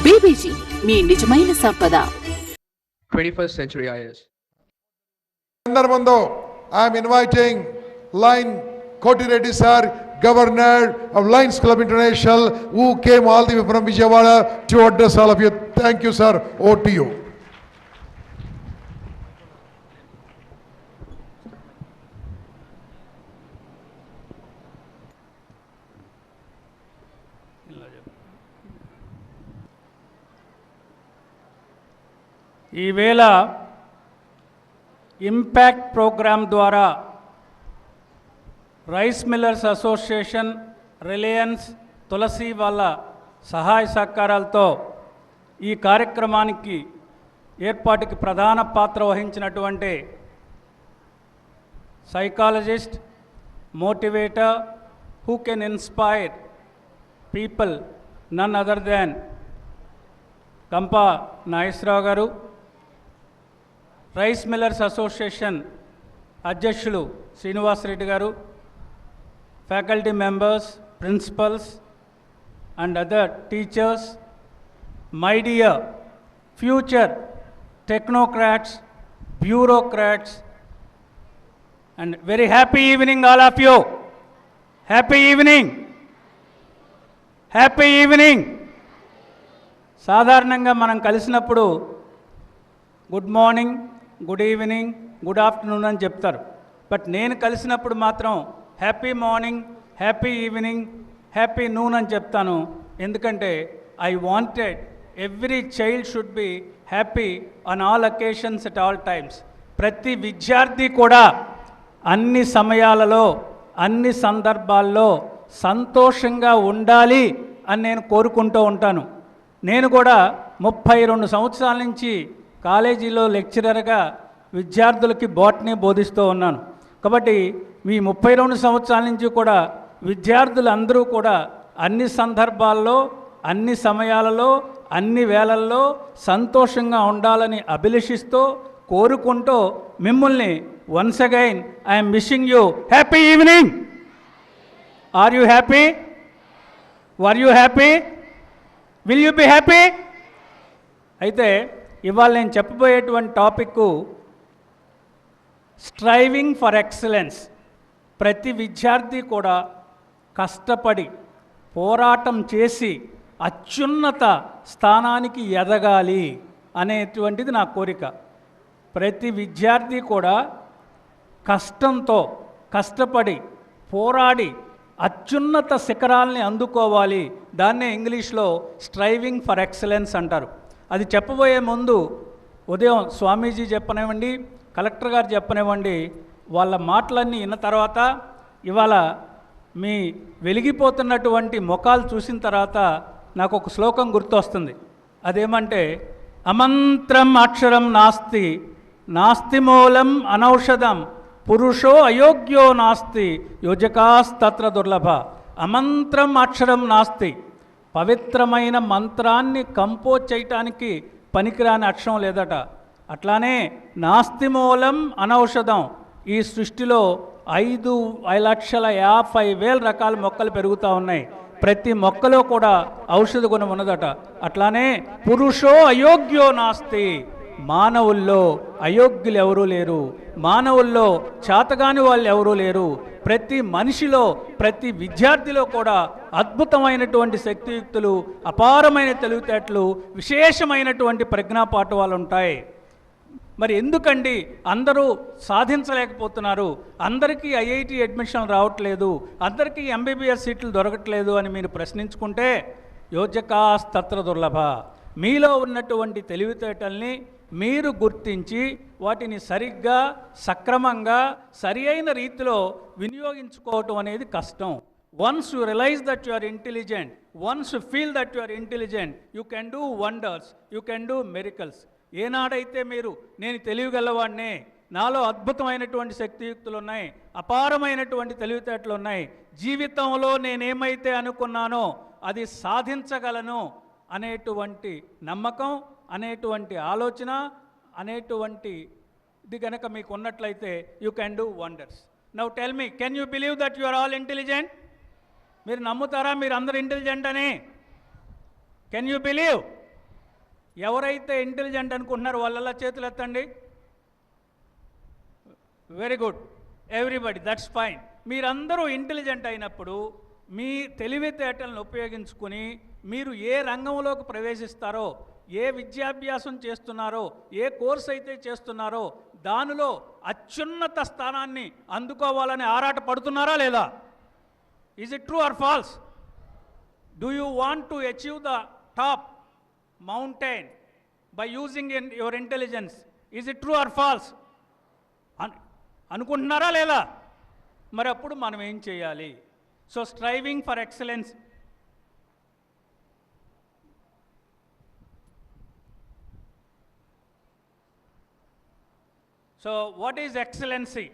BBG మీ నిజమైన సంపద. 21st Century IS. సందర్భంలో I am inviting Line Koti Reddy sir, Governor of Lions Club International, who came all the way from Vijayawada to address all of you. Thank you, sir. Over to you. ఈవేళ impact program ద్వారా rice millers association, Reliance, Tulasi వాళ్ళ సహాయ సహకారాలతో ఈ కార్యక్రమానికి ఏర్పాటుకి ప్రధాన పాత్ర వహించినటువంటి psychologist, motivator, who can inspire people, none other than Gampa Nageswara Rao garu, rice millers association అధ్యక్షులు Srinivasa Reddy garu, faculty members, principals and other teachers, my dear future technocrats, bureaucrats, and very happy evening all of you. Happy evening, happy evening. సాధారణంగా మనం కలిసినప్పుడు good morning, good evening, good afternoon అని చెప్తారు. But నేను కలిసినప్పుడు మాత్రం happy morning, happy evening, happy noon అని చెప్తాను. ఎందుకంటే I wanted every child should be happy on all occasions at all times. ప్రతి విద్యార్థి కూడా అన్ని సమయాలలో, అన్ని సందర్భాల్లో సంతోషంగా ఉండాలి అని నేను కోరుకుంటూ ఉంటాను. నేను కూడా 32 సంవత్సరాల నుంచి కాలేజీలో లెక్చరర్గా విద్యార్థులకి బోటనీ బోధిస్తూ ఉన్నాను. కాబట్టి మీ 32 సంవత్సరాల నుంచి కూడా విద్యార్థులందరూ కూడా అన్ని సందర్భాల్లో, అన్ని సమయాలలో, అన్ని వేళల్లో సంతోషంగా ఉండాలని అభిలషిస్తూ, కోరుకుంటూ మిమ్మల్ని once again I'm wishing you happy evening. Are you happy? Were you happy? Will you be happy? అయితే ఇవాళ నేను చెప్పబోయేటువంటి టాపిక్ స్ట్రైవింగ్ ఫర్ ఎక్సలెన్స్. ప్రతి విద్యార్థి కూడా కష్టపడి పోరాటం చేసి అత్యున్నత స్థానానికి ఎదగాలి అనేటువంటిది నా కోరిక. ప్రతి విద్యార్థి కూడా కష్టంతో, కష్టపడి, పోరాడి అత్యున్నత శిఖరాల్ని అందుకోవాలి. దాన్నే ఇంగ్లీష్లో స్ట్రైవింగ్ ఫర్ ఎక్సలెన్స్ అంటారు. అది చెప్పబోయే ముందు ఉదయం స్వామీజీ చెప్పనివ్వండి, కలెక్టర్ గారు చెప్పనివ్వండి, వాళ్ళ మాటలన్నీ విన్న తర్వాత ఇవాళ మీ వెలిగిపోతున్నటువంటి ముఖాలు చూసిన తర్వాత నాకు ఒక శ్లోకం గుర్తొస్తుంది. అదేమంటే, అమంత్రం అక్షరం నాస్తి, నాస్తి మూలం అనౌషధం, పురుషో అయోగ్యో నాస్తి, యోజకాస్తత్ర దుర్లభ. అమంత్రం అక్షరం నాస్తి, పవిత్రమైన మంత్రాన్ని కంపోజ్ చేయటానికి పనికిరాని అక్షరం లేదట. అట్లానే నాస్తి మూలం అనౌషధం. ఈ సృష్టిలో 5,50,000 రకాల మొక్కలు పెరుగుతూ ఉన్నాయి. ప్రతి మొక్కలో కూడా ఔషధ గుణం ఉన్నదట. అట్లానే పురుషో అయోగ్యో నాస్తి, మానవుల్లో అయోగ్యులు ఎవరూ లేరు, మానవుల్లో చేతగాని వాళ్ళు ఎవరూ లేరు. ప్రతి మనిషిలో, ప్రతి విద్యార్థిలో కూడా అద్భుతమైనటువంటి శక్తియుక్తులు, అపారమైన తెలివితేటలు, విశేషమైనటువంటి ప్రజ్ఞాపాఠవాలు ఉంటాయి. మరి ఎందుకండి అందరూ సాధించలేకపోతున్నారు? అందరికీ ఐఐటి అడ్మిషన్ రావట్లేదు, అందరికీ ఎంబీబీఎస్ సీట్లు దొరకట్లేదు అని మీరు ప్రశ్నించుకుంటే, యోజకాస్తత్ర దుర్లభ. మీలో ఉన్నటువంటి తెలివితేటల్ని మీరు గుర్తించి వాటిని సరిగ్గా, సక్రమంగా, సరి అయిన రీతిలో వినియోగించుకోవటం అనేది కష్టం. Once you realize that you are intelligent, once you feel that you are intelligent, you can do wonders, you can do miracles. ఏనాడైతే మీరు నేను తెలియగలవాడినే, నాలో అద్భుతమైనటువంటి శక్తియుక్తులు ఉన్నాయి, అపారమైనటువంటి తెలివితేటలు ఉన్నాయి, జీవితంలో నేనేమైతే అనుకున్నానో అది సాధించగలను అనేటువంటి నమ్మకం, అనేటువంటి ఆలోచన, అనేటువంటి ఇది కనుక మీకు ఉన్నట్లయితే you can do wonders. Now tell me, can you believe that you are all intelligent? మీరు నమ్ముతారా మీరు అందరు ఇంటెలిజెంట్ అని? Can you believe? ఎవరైతే ఇంటెలిజెంట్ అనుకుంటున్నారో వాళ్ళ చేతులు ఎత్తండి. Very good, everybody, that's fine. మీరందరూ ఇంటెలిజెంట్ అయినప్పుడు మీ తెలివితేటలను ఉపయోగించుకుని మీరు ఏ రంగంలోకి ప్రవేశిస్తారో, ఏ విద్యాభ్యాసం చేస్తున్నారో, ఏ కోర్స్ అయితే చేస్తున్నారో దానిలో అత్యున్నత స్థానాన్ని అందుకోవాలని ఆరాట పడుతున్నారా లేదా? Is it true or false? Do you want to achieve the top mountain by using your intelligence? Is it true or false? అనుకుంటున్నారా లేదా? మరి అప్పుడు మనం ఏం చేయాలి? So striving for excellence. So what is excellency?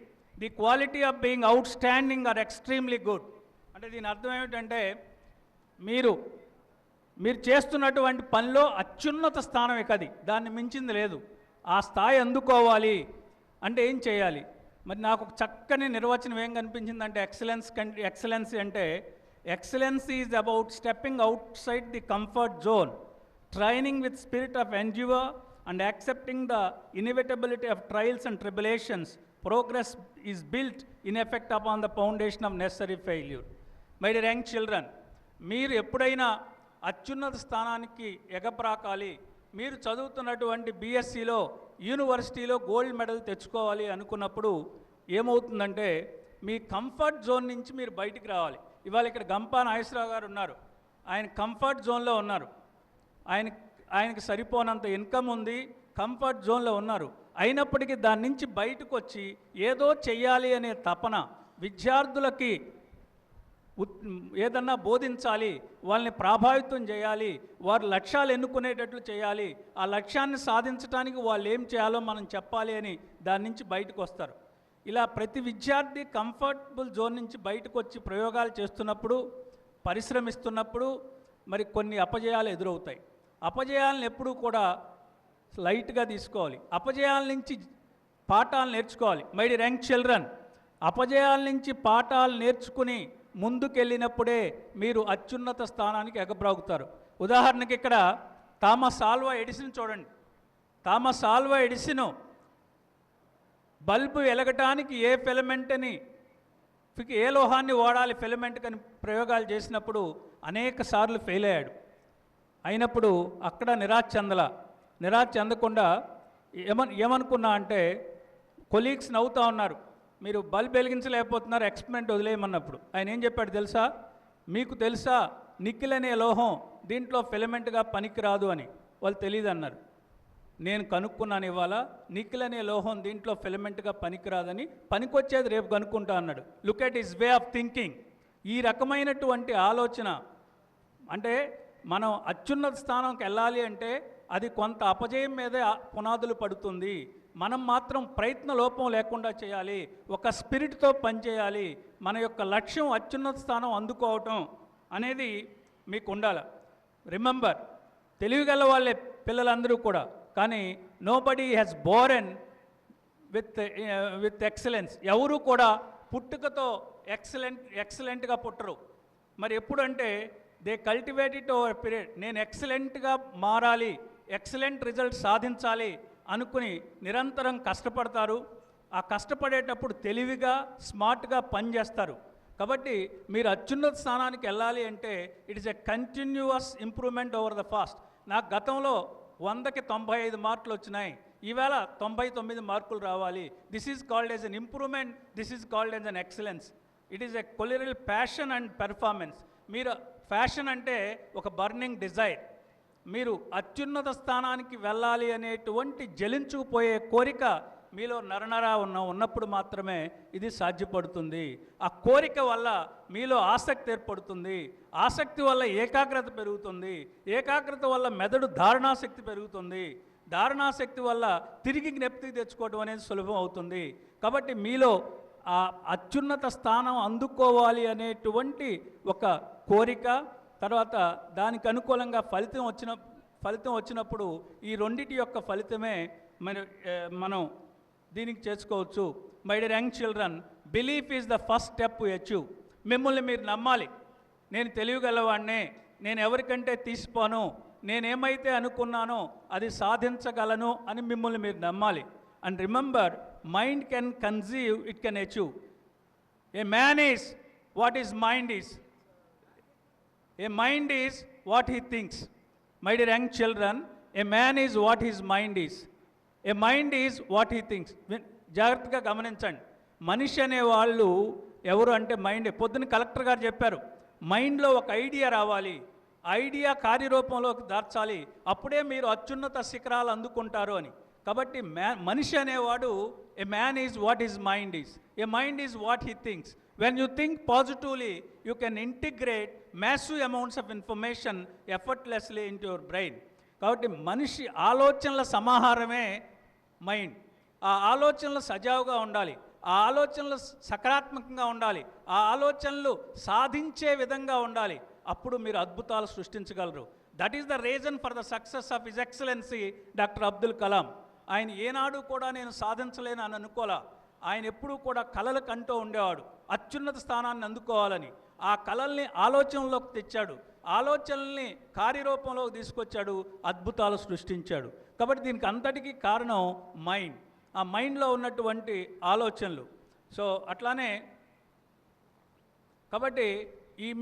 The quality of being outstanding or extremely good. అంటే దీని అర్థం ఏమిటంటే మీరు చేస్తున్నటువంటి పనిలో అత్యున్నత స్థానం అది, దాన్ని మించింది లేదు. ఆ స్థాయి అందుకోవాలి అంటే ఏం చేయాలి? మరి నాకు ఒక చక్కని నిర్వచనం ఏం కనిపించిందంటే ఎక్సలెన్సీ అంటే excellency is about stepping outside the comfort zone, training with spirit of endure and accepting the inevitability of trials and tribulations. Progress is built in effect upon the foundation of necessary failure. My dear young children, మీరు ఎప్పుడైనా అత్యున్నత స్థానానికి ఎగప్రాకాలి, మీరు చదువుతున్నటువంటి బీఎస్సీలో యూనివర్సిటీలో gold medal తెచ్చుకోవాలి అనుకున్నప్పుడు ఏమవుతుందంటే మీ కంఫర్ట్ జోన్ నుంచి మీరు బయటికి రావాలి. ఇవాళ ఇక్కడ గంపా నాగేశ్వరరావు గారు ఉన్నారు, ఆయన కంఫర్ట్ జోన్లో ఉన్నారు. ఆయనకి సరిపోనంత ఇన్కమ్ ఉంది, కంఫర్ట్ జోన్లో ఉన్నారు. అయినప్పటికీ దాని నుంచి బయటకు వచ్చి ఏదో చెయ్యాలి అనే తపన, విద్యార్థులకి ఏదన్నా బోధించాలి, వాళ్ళని ప్రభావితం చేయాలి, వారి లక్ష్యాలు ఎన్నుకునేటట్లు చేయాలి, ఆ లక్ష్యాన్ని సాధించడానికి వాళ్ళు ఏం చేయాలో మనం చెప్పాలి అని దాని నుంచి బయటకు వస్తారు. ఇలా ప్రతి విద్యార్థి కంఫర్టబుల్ జోన్ నుంచి బయటకు వచ్చి ప్రయోగాలు చేస్తున్నప్పుడు, పరిశ్రమిస్తున్నప్పుడు మరి కొన్ని అపజయాలు ఎదురవుతాయి. అపజయాలను ఎప్పుడూ కూడా లైట్గా తీసుకోవాలి, అపజయాల నుంచి పాఠాలు నేర్చుకోవాలి. మై డియర్ యంగ్ చిల్డ్రన్, అపజయాల నుంచి పాఠాలు నేర్చుకుని ముందుకెళ్ళినప్పుడే మీరు అత్యున్నత స్థానానికి ఎగబ్రాగుతారు. ఉదాహరణకి ఇక్కడ థామస్ ఆల్వా ఎడిసన్ చూడండి. థామస్ ఆల్వా ఎడిసన్ బల్బు వెలగటానికి ఏ ఫిలమెంట్ అని, ఏ లోహాన్ని వాడాలి ఫిలమెంట్ అని ప్రయోగాలు చేసినప్పుడు అనేక సార్లు ఫెయిల్ అయ్యాడు. అయినప్పుడు అక్కడ నిరాశ చెందకుండా ఏమనుకున్నా అంటే కొలీగ్స్ నవ్వుతూ ఉన్నారు, మీరు బల్బ్ వెలిగించలేకపోతున్నారు, ఎక్స్పెరిమెంట్ వదిలేయమన్నప్పుడు ఆయన ఏం చెప్పాడు తెలుసా? మీకు తెలుసా నిక్కిల్ అనే లోహం దీంట్లో ఫిలమెంట్గా పనికిరాదు అని. వాళ్ళు తెలియదు అన్నారు. నేను కనుక్కున్నాను ఇవాళ, నిక్కిల్ అనే లోహం దీంట్లో ఫిలమెంట్గా పనికిరాదని, పనికొచ్చేది రేపు కనుక్కుంటా అన్నాడు. Look at his way of thinking. ఈ రకమైనటువంటి ఆలోచన అంటే మనం అత్యున్నత స్థానంకి వెళ్ళాలి అంటే అది కొంత అపజయం మీదే పునాదులు పడుతుంది. మనం మాత్రం ప్రయత్న లోపం లేకుండా చేయాలి, ఒక స్పిరిట్తో పనిచేయాలి. మన యొక్క లక్ష్యం అత్యున్నత స్థానం అందుకోవటం అనేది మీకు ఉండాలి. రిమెంబర్, తెలివిగల వాళ్ళే పిల్లలందరూ కూడా, కానీ nobody has boron with excellence. ఎవరు కూడా పుట్టుకతో ఎక్సలెంట్గా పుట్టరు. మరి ఎప్పుడంటే they cultivate it over period. నేను ఎక్సలెంట్గా మారాలి, ఎక్సలెంట్ రిజల్ట్ సాధించాలి అనుకుని నిరంతరం కష్టపడతారు. ఆ కష్టపడేటప్పుడు తెలివిగా స్మార్ట్గా పనిచేస్తారు. కాబట్టి మీరు అత్యున్నత స్థానానికి వెళ్ళాలి అంటే it is a continuous improvement over the fast. నాకు గతంలో 100కి 95 మార్కులు వచ్చినాయి, ఈవేళ 99 మార్కులు రావాలి. This is called as an improvement, this is called as an excellence. It is a కొలిరల్ ప్యాషన్ అండ్ పెర్ఫార్మెన్స్. మీరు ఫ్యాషన్ అంటే ఒక బర్నింగ్ డిజైర్. మీరు అత్యున్నత స్థానానికి వెళ్ళాలి అనేటువంటి జలించుకుపోయే కోరిక మీలో నరనరా ఉన్నప్పుడు మాత్రమే ఇది సాధ్యపడుతుంది. ఆ కోరిక వల్ల మీలో ఆసక్తి ఏర్పడుతుంది, ఆసక్తి వల్ల ఏకాగ్రత పెరుగుతుంది, ఏకాగ్రత వల్ల మెదడు ధారణాశక్తి పెరుగుతుంది, ధారణాశక్తి వల్ల తిరిగి జ్ఞప్తికి తెచ్చుకోవడం అనేది సులభం అవుతుంది. కాబట్టి మీలో ఆ అత్యున్నత స్థానం అందుకోవాలి అనేటువంటి ఒక కోరిక, తర్వాత దానికి అనుకూలంగా ఫలితం వచ్చినప్పుడు ఈ రెండిటి యొక్క ఫలితమే మనం దీనికి చేసుకోవచ్చు. My dear young children, belief is the first step to achieve. మిమ్మల్ని మీరు నమ్మాలి. నేను తెలియగలవాడినే, నేను ఎవరికంటే తీసిపోను, నేనేమైతే అనుకున్నానో అది సాధించగలను అని మిమ్మల్ని మీరు నమ్మాలి. And remember, mind can conceive, it can achieve. A man is what is mind is. A mind is what he thinks. My dear young children, a man is what his mind is. A mind is what he thinks. జాగ్రత్తగా గమనించండి. మనిషి అనే వాళ్ళు ఎవరు అంటే mind. పొద్దున్న collector గారు చెప్పారు, మైండ్లో ఒక ఐడియా రావాలి, ఐడియా కార్యరూపంలోకి దార్చాలి, అప్పుడే మీరు అత్యున్నత శిఖరాలు అందుకుంటారు అని. కాబట్టి మనిషి అనేవాడు, ఏ man is what his mind is. A mind is what he thinks. When you think positively, you can integrate massive amounts of information effortlessly into your brain. కాబట్టి మనిషి ఆలోచనల సమాహారమే మైండ్. ఆ ఆలోచనలు సజావుగా ఉండాలి, ఆ ఆలోచనలు సకారాత్మకంగా ఉండాలి, ఆ ఆలోచనలు సాధించే విధంగా ఉండాలి. అప్పుడు మీరు అద్భుతాలు సృష్టించగలరు. That is the reason for the success of his excellency doctor Abdul Kalam. ఆయన ఏనాడు కూడా నేను సాధించలేను అని అనుకోలా. ఆయన ఎప్పుడూ కూడా కలలు కంటూ ఉండేవాడు, అత్యున్నత స్థానాన్ని అందుకోవాలని. ఆ కలల్ని ఆలోచనలోకి తెచ్చాడు, ఆలోచనల్ని కార్యరూపంలోకి తీసుకొచ్చాడు, అద్భుతాలు సృష్టించాడు. కాబట్టి దీనికి అంతటికీ కారణం మైండ్, ఆ మైండ్లో ఉన్నటువంటి ఆలోచనలు. సో అట్లానే కాబట్టి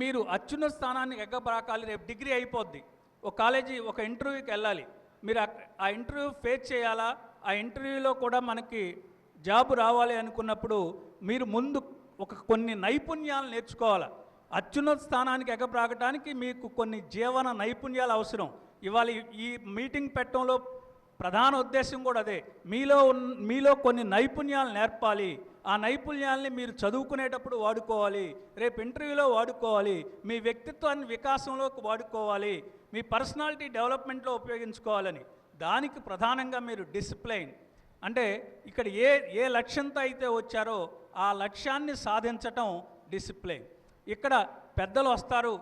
మీరు అత్యున్నత స్థానాన్ని ఎగ్గబాకాలి. రేపు డిగ్రీ అయిపోద్ది, ఒక కాలేజీ ఒక ఇంటర్వ్యూకి వెళ్ళాలి. మీరు ఆ ఇంటర్వ్యూ ఫేస్ చేయాలా, ఆ ఇంటర్వ్యూలో కూడా మనకి జాబ్ రావాలి అనుకున్నప్పుడు మీరు ముందు కొన్ని నైపుణ్యాలు నేర్చుకోవాలి. అత్యున్నత స్థానానికి ఎగబ్రాగటానికి మీకు కొన్ని జీవన నైపుణ్యాలు అవసరం. ఇవాళ ఈ మీటింగ్ పెట్టడంలో ప్రధాన ఉద్దేశం కూడా అదే. మీలో కొన్ని నైపుణ్యాలు నేర్పాలి. ఆ నైపుణ్యాలని మీరు చదువుకునేటప్పుడు వాడుకోవాలి, రేపు ఇంటర్వ్యూలో వాడుకోవాలి, మీ వ్యక్తిత్వాన్ని వికాసంలోకి వాడుకోవాలి, మీ పర్సనాలిటీ డెవలప్మెంట్లో ఉపయోగించుకోవాలని. దానికి ప్రధానంగా మీరు డిసిప్లైన్, అంటే ఇక్కడ ఏ లక్ష్యంతో అయితే వచ్చారో ఆ లక్ష్యాన్ని సాధించటం డిసిప్లైన్. ఇక్కడ పెద్దలు వస్తారు,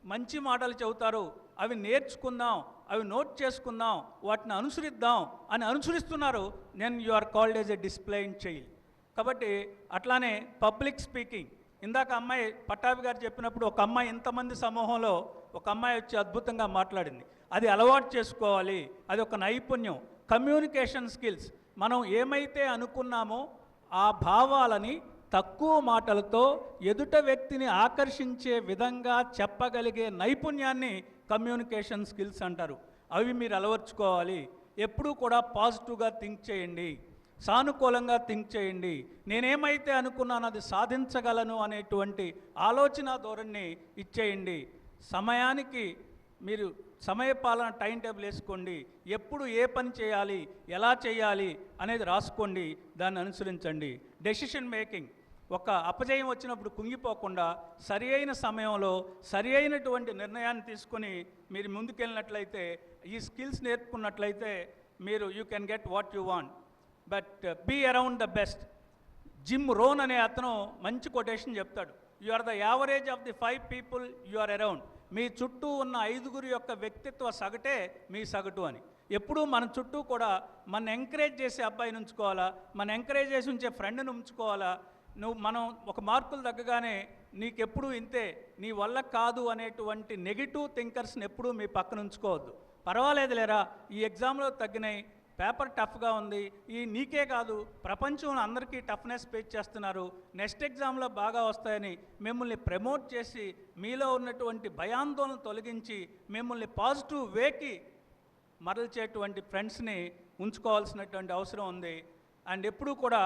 మంచి మాటలు చెబుతారు, అవి నేర్చుకుందాం, అవి నోట్ చేసుకుందాం, వాటిని అనుసరిద్దాం అని అనుసరిస్తున్నారు. Then you are called as a discipline child. కాబట్టి అట్లానే పబ్లిక్ స్పీకింగ్. ఇందాక అమ్మాయి పట్టాభి గారు చెప్పినప్పుడు ఒక అమ్మాయి ఇంతమంది సమూహంలో ఒక అమ్మాయి వచ్చి అద్భుతంగా మాట్లాడింది. అది అలవాటు చేసుకోవాలి, అది ఒక నైపుణ్యం. Communication skills. మనం ఏమైతే అనుకున్నామో ఆ భావాలని తక్కువ మాటలతో ఎదుట వ్యక్తిని ఆకర్షించే విధంగా చెప్పగలిగే నైపుణ్యాన్ని కమ్యూనికేషన్ స్కిల్స్ అంటారు. అవి మీరు అలవర్చుకోవాలి. ఎప్పుడూ కూడా పాజిటివ్గా థింక్ చేయండి, సానుకూలంగా థింక్ చేయండి. నేనేమైతే అనుకున్నానో అది సాధించగలను అనేటువంటి ఆలోచన ధోరణిని ఇచ్చేయండి. సమయానికి మీరు సమయపాలన టైం టేబుల్ వేసుకోండి. ఎప్పుడు ఏ పని చేయాలి, ఎలా చేయాలి అనేది రాసుకోండి, దాన్ని అనుసరించండి. Decision making. ఒక అపజయం వచ్చినప్పుడు కుంగిపోకుండా సరి అయిన సమయంలో సరి అయినటువంటి నిర్ణయాన్ని తీసుకొని మీరు ముందుకెళ్ళినట్లయితే, ఈ స్కిల్స్ నేర్చుకున్నట్లయితే మీరు you can get what you want. But be around the best. Jim Rohn అనే అతను మంచి కొటేషన్ చెప్తాడు, you are the average of the 5 people you are around. మీ చుట్టూ ఉన్న 5 యొక్క వ్యక్తిత్వ సగటే మీ సగటు అని. ఎప్పుడూ మన చుట్టూ కూడా మన ఎంకరేజ్ చేసే అబ్బాయిని ఉంచుకోవాలా, మన ఎంకరేజ్ చేసి ఉంచే ఫ్రెండ్ని ఉంచుకోవాలా. మనం ఒక మార్కులు తగ్గగానే నీకెప్పుడు ఇంతే, నీ వల్ల కాదు అనేటువంటి నెగిటివ్ థింకర్స్ని ఎప్పుడూ మీ పక్కన ఉంచుకోవద్దు. పర్వాలేదు లేరా, ఈ ఎగ్జామ్లో తగ్గినాయి, పేపర్ టఫ్గా ఉంది, ఈ నీకే కాదు ప్రపంచంలో అందరికీ టఫ్నెస్ ఫేస్ చేస్తున్నారు, నెక్స్ట్ ఎగ్జామ్లో బాగా వస్తాయని మిమ్మల్ని ప్రమోట్ చేసి మీలో ఉన్నటువంటి భయాందోళన తొలగించి మిమ్మల్ని పాజిటివ్ వేకి మరల్చేటువంటి ఫ్రెండ్స్ని ఉంచుకోవాల్సినటువంటి అవసరం ఉంది. అండ్ ఎప్పుడూ కూడా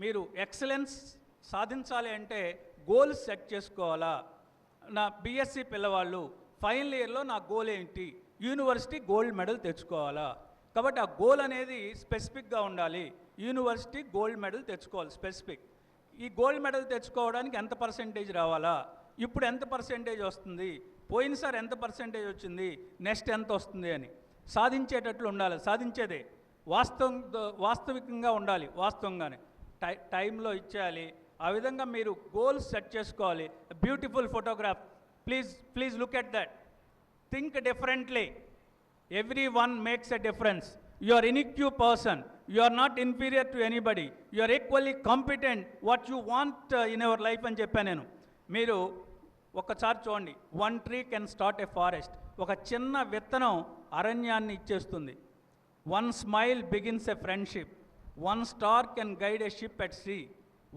మీరు ఎక్సలెన్స్ సాధించాలి అంటే గోల్స్ సెట్ చేసుకోవాలా. నా బీఎస్సీ పిల్లవాళ్ళు ఫైనల్ ఇయర్లో నా గోల్ ఏంటి, యూనివర్సిటీ గోల్డ్ మెడల్ తెచ్చుకోవాలా. కాబట్టి ఆ గోల్ అనేది స్పెసిఫిక్గా ఉండాలి. యూనివర్సిటీ గోల్డ్ మెడల్ తెచ్చుకోవాలి స్పెసిఫిక్. ఈ గోల్డ్ మెడల్ తెచ్చుకోవడానికి ఎంత పర్సెంటేజ్ రావాలా, ఇప్పుడు ఎంత పర్సెంటేజ్ వస్తుంది, పోయినసారి ఎంత పర్సెంటేజ్ వచ్చింది, నెక్స్ట్ ఎంత వస్తుంది అని సాధించేటట్లు ఉండాలి. సాధించేదే వాస్తవికంగా ఉండాలి, వాస్తవంగానే టైంలో ఇచ్చేయాలి. ఆ విధంగా మీరు గోల్స్ సెట్ చేసుకోవాలి. Beautiful photograph, please look at that. Think differently. Everyone makes a difference. You are an unique person. You are not inferior to anybody. You are equally competent what you want in your life అని చెప్పాను నేను. మీరు ఒక్కసారి చూడండి, 1 tree can start a forest. ఒక చిన్న విత్తనం అరణ్యాన్ని ఇచ్చేస్తుంది. 1 smile begins a friendship. 1 star can guide a ship at sea.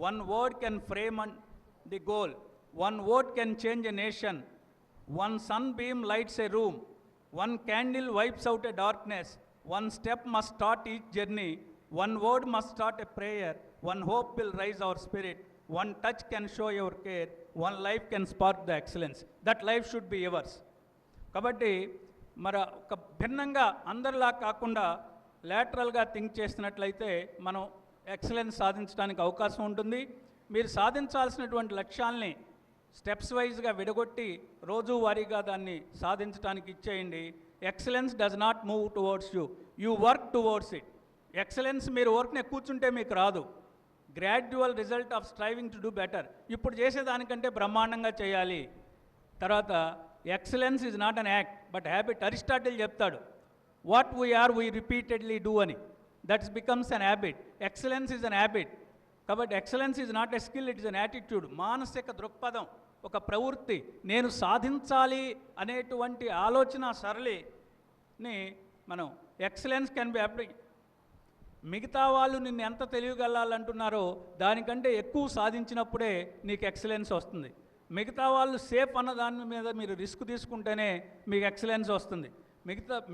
1 word can frame the goal. 1 word can change a nation. 1 sunbeam lights a room. 1 candle wipes out a darkness. 1 step must start each journey. 1 word must start a prayer. 1 hope will rise our spirit. 1 touch can show your care. 1 life can spark the excellence. That life should be yours. కాబట్టి మరి ఒక భిన్నంగా అందరిలా కాకుండా లాటరల్గా think చేసినట్లయితే మనం excellence సాధించడానికి అవకాశం ఉంటుంది. మీరు సాధించాల్సినటువంటి లక్ష్యాల్ని స్టెప్స్ వైజ్గా విడగొట్టి రోజువారీగా దాన్ని సాధించడానికి ఇచ్చేయండి. Excellence does not move towards you, you work towards it. Excellence మీరు వర్క్నే కూర్చుంటే మీకు రాదు. Gradual result of striving to do better. ఇప్పుడు చేసేదానికంటే బ్రహ్మాండంగా చేయాలి. తర్వాత excellence is not an act but habit. Aristotle చెప్తాడు, what we are we repeatedly do అని. That's becomes an habit. Excellence is an habit. కాబట్టి excellence is not a skill, it is an attitude. మానసిక దృక్పథం, ఒక ప్రవృత్తి. నేను సాధించాలి అనేటువంటి ఆలోచన సరళిని మనం ఎక్సలెన్స్ కెన్ బి అప్లై. మిగతా వాళ్ళు నిన్ను ఎంత తెలియగలాలంటున్నారో దానికంటే ఎక్కువ సాధించినప్పుడే నీకు ఎక్సలెన్స్ వస్తుంది. మిగతా వాళ్ళు సేఫ్ అన్న దాని మీద మీరు రిస్క్ తీసుకుంటేనే మీకు ఎక్సలెన్స్ వస్తుంది.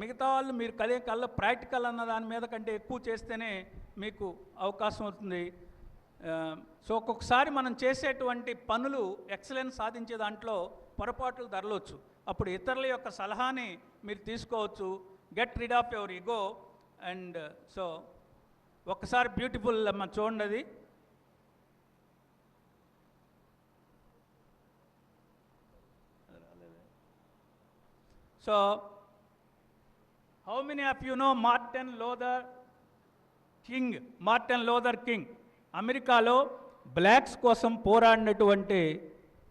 మిగతా వాళ్ళు మీరు కళ్ళ ప్రాక్టికల్ అన్న దాని మీద కంటే ఎక్కువ చేస్తేనే మీకు అవకాశం అవుతుంది. సో ఒక్కొక్కసారి మనం చేసేటువంటి పనులు ఎక్సలెన్స్ సాధించే దాంట్లో పొరపాట్లు ధరలవచ్చు. అప్పుడు ఇతరుల యొక్క సలహాని మీరు తీసుకోవచ్చు. Get rid of your ego. And so ఒక్కసారి బ్యూటిఫుల్ అమ్మ చూడండి అది. So how many of you know Martin Luther King? అమెరికాలో బ్లాక్స్ కోసం పోరాడినటువంటి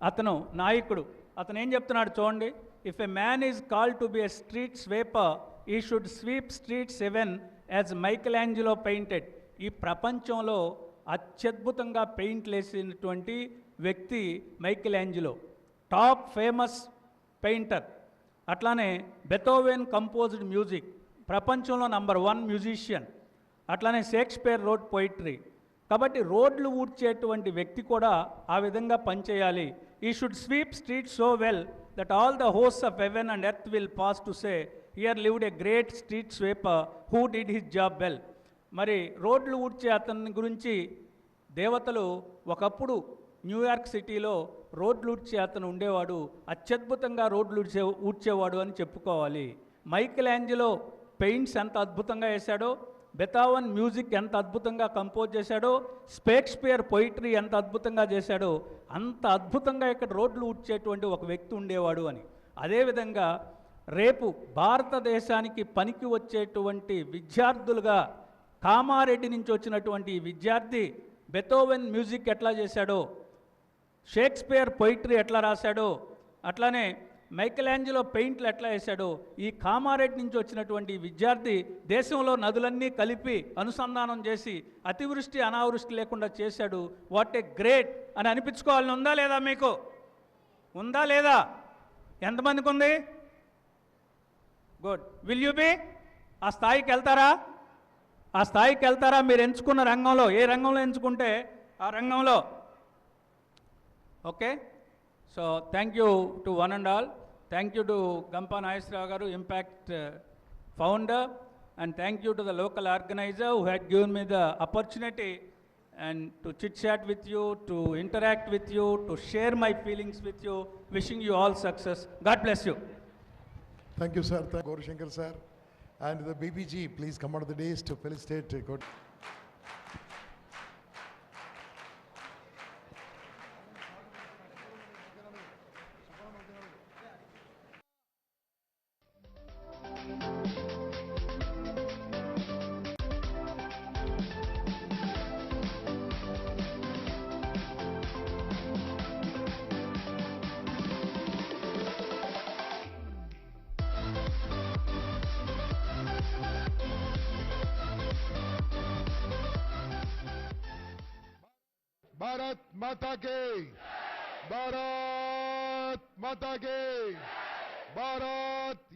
అతను నాయకుడు. అతను ఏం చెప్తున్నాడు చూడండి. If a man is called to be a street sweeper, he should sweep streets even as Michelangelo painted. ఈ ప్రపంచంలో అత్యద్భుతంగా పెయింట్లు వేసినటువంటి వ్యక్తి Michelangelo, top famous painter. అట్లానే బెథోవెన్ కంపోజ్డ్ మ్యూజిక్, ప్రపంచంలో నంబర్ 1 మ్యూజిషియన్. అట్లానే షేక్స్పియర్ రోడ్ పోయిట్రీ. కాబట్టి రోడ్లు ఊడ్చేటువంటి వ్యక్తి కూడా ఆ విధంగా పనిచేయాలి. ఈ should sweep street so well that all the hosts of heaven and earth will pass to say here lived a great street sweeper who did his job well. మరి రోడ్లు ఊడ్చే అతని గురించి దేవతలు ఒకప్పుడు న్యూయార్క్ సిటీలో రోడ్లు ఊడ్చే అతను ఉండేవాడు, అత్యద్భుతంగా రోడ్లు ఊడ్చేవాడు అని చెప్పుకోవాలి. మైకెల్ యాంజలో పెయింట్స్ ఎంత అద్భుతంగా వేశాడో, బెథోవెన్ మ్యూజిక్ ఎంత అద్భుతంగా కంపోజ్ చేశాడో, షేక్స్పియర్ పొయిటరీ ఎంత అద్భుతంగా చేశాడో, అంత అద్భుతంగా ఇక్కడ రోడ్లు ఊడ్చేటువంటి ఒక వ్యక్తి ఉండేవాడు అని. అదేవిధంగా రేపు భారతదేశానికి పనికి వచ్చేటువంటి విద్యార్థులుగా కామారెడ్డి నుంచి వచ్చినటువంటి విద్యార్థి బెథోవెన్ మ్యూజిక్ ఎట్లా చేశాడో, షేక్స్పియర్ పొయిటరీ ఎట్లా రాశాడో, అట్లానే మైకెల్ యాంజలో పెయింట్లు ఎట్లా వేశాడో, ఈ కామారెడ్డి నుంచి వచ్చినటువంటి విద్యార్థి దేశంలో నదులన్నీ కలిపి అనుసంధానం చేసి అతివృష్టి అనావృష్టి లేకుండా చేశాడు. వాట్ ఏ గ్రేట్ అని అనిపించుకోవాలని ఉందా లేదా? మీకు ఉందా లేదా? ఎంతమందికి ఉంది? గుడ్. Will you B? ఆ స్థాయికి వెళ్తారా? మీరు ఎంచుకున్న రంగంలో, ఏ రంగంలో ఎంచుకుంటే ఆ రంగంలో. Okay. So thank you to one and all. Thank you to Gampa Nageswara Rao garu, impact founder, and thank you to the local organizer who had given me the opportunity and to chit chat with you, to interact with you, to share my feelings with you. Wishing you all success. God bless you. Thank you, sir. Thank Gauri Shankar, sir. And the BBG, please come out of the days to felicitate. Good. Bharat माता के, भारत మాతా కి భారత్